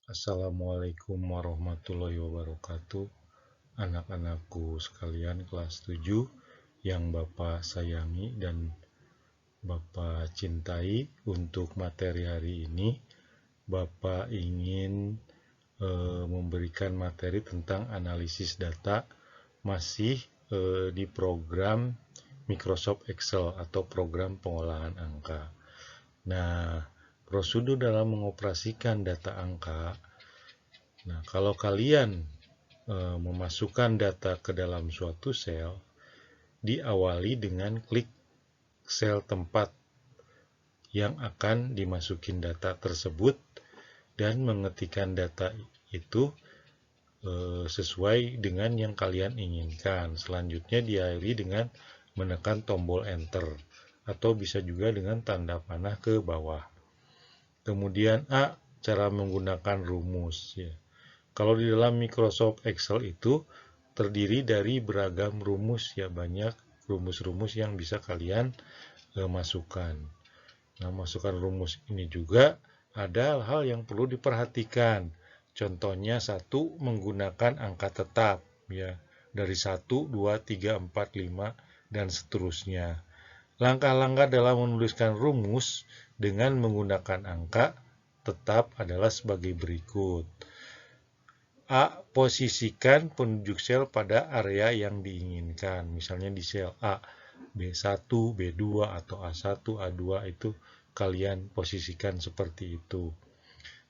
Assalamualaikum warahmatullahi wabarakatuh. Anak-anakku sekalian kelas 7 yang Bapak sayangi dan Bapak cintai, untuk materi hari ini Bapak ingin memberikan materi tentang analisis data, masih di program Microsoft Excel atau program pengolahan angka. Nah, prosedur dalam mengoperasikan data angka. Nah, kalau kalian memasukkan data ke dalam suatu sel, diawali dengan klik sel tempat yang akan dimasukin data tersebut dan mengetikkan data itu sesuai dengan yang kalian inginkan. Selanjutnya diakhiri dengan menekan tombol enter atau bisa juga dengan tanda panah ke bawah. Kemudian cara menggunakan rumus ya. Kalau di dalam Microsoft Excel itu terdiri dari beragam rumus ya, banyak rumus-rumus yang bisa kalian masukkan. Nah, masukkan rumus ini juga ada hal yang perlu diperhatikan. Contohnya satu, menggunakan angka tetap ya, dari 1, 2, 3, 4, 5 dan seterusnya. Langkah-langkah dalam menuliskan rumus dengan menggunakan angka tetap adalah sebagai berikut. A. Posisikan penunjuk sel pada area yang diinginkan. Misalnya di sel A, B1, B2, atau A1, A2 itu kalian posisikan seperti itu.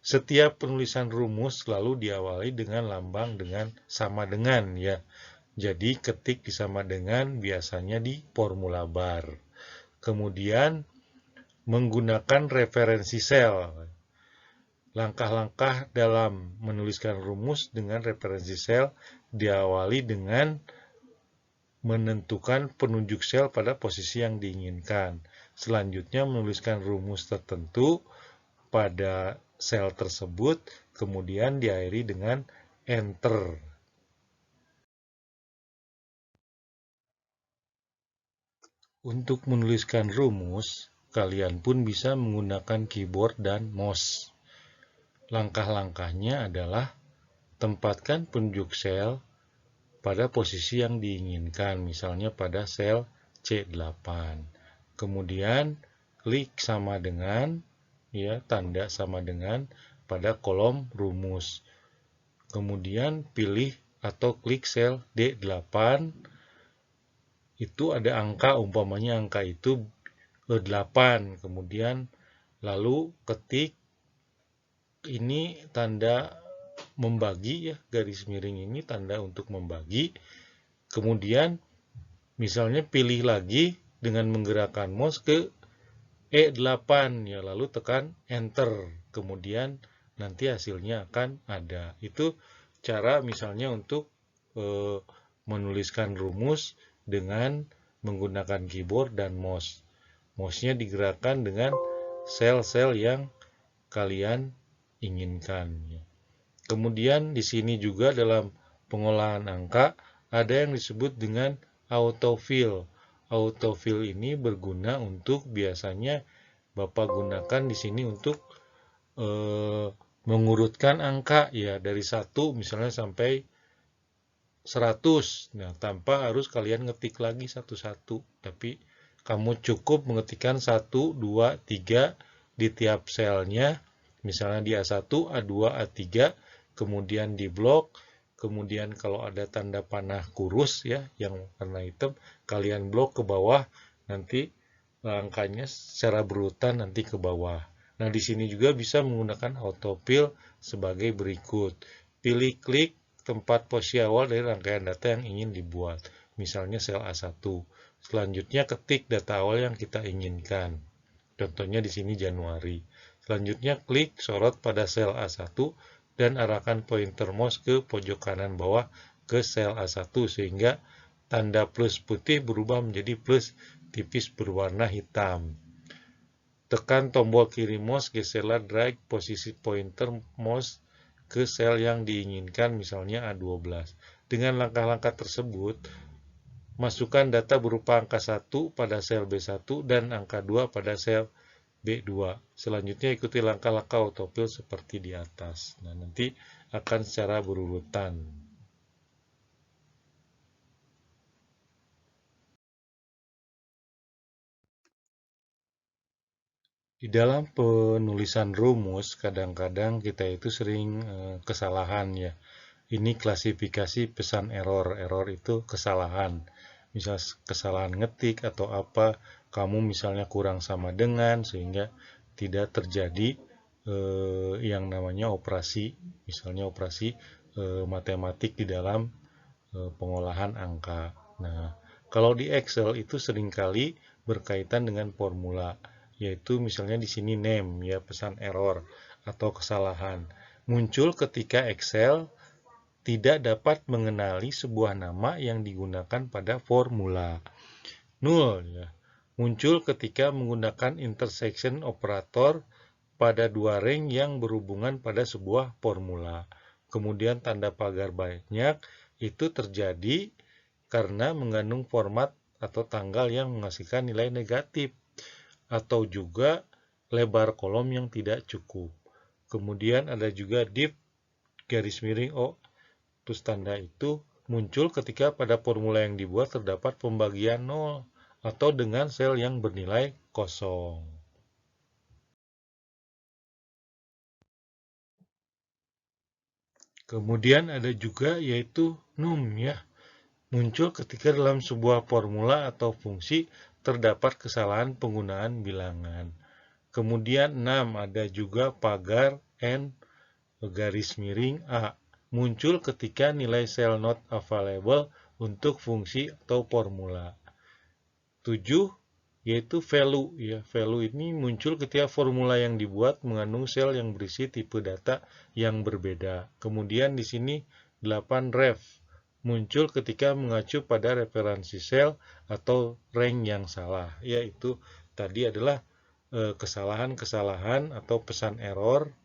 Setiap penulisan rumus selalu diawali dengan lambang dengan sama dengan ya. Jadi ketik di sama dengan biasanya di formula bar. Kemudian menggunakan referensi sel. Langkah-langkah dalam menuliskan rumus dengan referensi sel diawali dengan menentukan penunjuk sel pada posisi yang diinginkan. Selanjutnya menuliskan rumus tertentu pada sel tersebut, kemudian diakhiri dengan enter. Untuk menuliskan rumus, kalian pun bisa menggunakan keyboard dan mouse. Langkah-langkahnya adalah tempatkan penunjuk sel pada posisi yang diinginkan, misalnya pada sel C8. Kemudian klik sama dengan ya, tanda sama dengan pada kolom rumus. Kemudian pilih atau klik sel D8. Itu ada angka, umpamanya angka itu 8. Kemudian lalu ketik ini tanda membagi ya, garis miring ini tanda untuk membagi. Kemudian misalnya pilih lagi dengan menggerakkan mouse ke E8 ya, lalu tekan enter. Kemudian nanti hasilnya akan ada. Itu cara misalnya untuk menuliskan rumus dengan menggunakan keyboard dan mouse. Mouse-nya digerakkan dengan sel-sel yang kalian inginkan. Kemudian di sini juga dalam pengolahan angka ada yang disebut dengan autofill. Autofill ini berguna untuk biasanya Bapak gunakan di sini untuk mengurutkan angka ya, dari 1 misalnya sampai 100. Nah, tanpa harus kalian ngetik lagi satu-satu, tapi kamu cukup mengetikkan 1, 2, 3 di tiap selnya. Misalnya di A1, A2, A3, kemudian di blok, kemudian kalau ada tanda panah kurus ya, yang warna hitam, kalian blok ke bawah, nanti angkanya secara berurutan nanti ke bawah. Nah, di sini juga bisa menggunakan autofill sebagai berikut. Pilih klik tempat posisi awal dari rangkaian data yang ingin dibuat. Misalnya sel A1. Selanjutnya ketik data awal yang kita inginkan. Contohnya di sini Januari. Selanjutnya klik sorot pada sel A1 dan arahkan pointer mouse ke pojok kanan bawah ke sel A1 sehingga tanda plus putih berubah menjadi plus tipis berwarna hitam. Tekan tombol kiri mouse, geserlah drag posisi pointer mouse ke sel yang diinginkan, misalnya A12. Dengan langkah-langkah tersebut, masukkan data berupa angka 1 pada sel B1 dan angka 2 pada sel B2. Selanjutnya ikuti langkah-langkah autofill seperti di atas. Nah, nanti akan secara berurutan. Di dalam penulisan rumus, kadang-kadang kita itu sering kesalahan ya. Ini klasifikasi pesan error. Error itu kesalahan. Misal kesalahan ngetik atau apa, kamu misalnya kurang sama dengan sehingga tidak terjadi yang namanya operasi, misalnya operasi matematik di dalam pengolahan angka. Nah, kalau di Excel itu seringkali berkaitan dengan formula, yaitu misalnya di sini name ya, pesan error atau kesalahan. Muncul ketika Excel tidak dapat mengenali sebuah nama yang digunakan pada formula. Null ya. Muncul ketika menggunakan intersection operator pada dua rank yang berhubungan pada sebuah formula. Kemudian tanda pagar banyak itu terjadi karena mengandung format atau tanggal yang menghasilkan nilai negatif atau juga lebar kolom yang tidak cukup. Kemudian ada juga div garis miring O terus tanda itu muncul ketika pada formula yang dibuat terdapat pembagian 0 atau dengan sel yang bernilai kosong. Kemudian ada juga yaitu num ya. Muncul ketika dalam sebuah formula atau fungsi terdapat kesalahan penggunaan bilangan. Kemudian 6 ada juga pagar n garis miring A. Muncul ketika nilai sel not available untuk fungsi atau formula. 7 yaitu value ya. Value ini muncul ketika formula yang dibuat mengandung sel yang berisi tipe data yang berbeda. Kemudian di sini 8 ref muncul ketika mengacu pada referensi sel atau rank yang salah. Yaitu tadi adalah kesalahan-kesalahan atau pesan error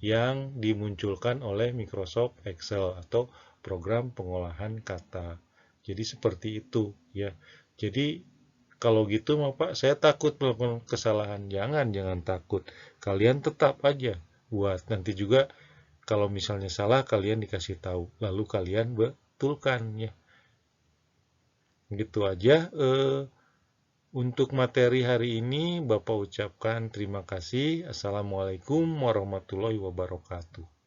yang dimunculkan oleh Microsoft Excel atau program pengolahan kata. Jadi seperti itu ya. Jadi kalau gitu mah Pak, saya takut melakukan kesalahan. Jangan takut. Kalian tetap aja buat. Nanti juga kalau misalnya salah kalian dikasih tahu. Lalu kalian betulkan ya. Gitu aja. Untuk materi hari ini Bapak ucapkan terima kasih. Assalamualaikum warahmatullahi wabarakatuh.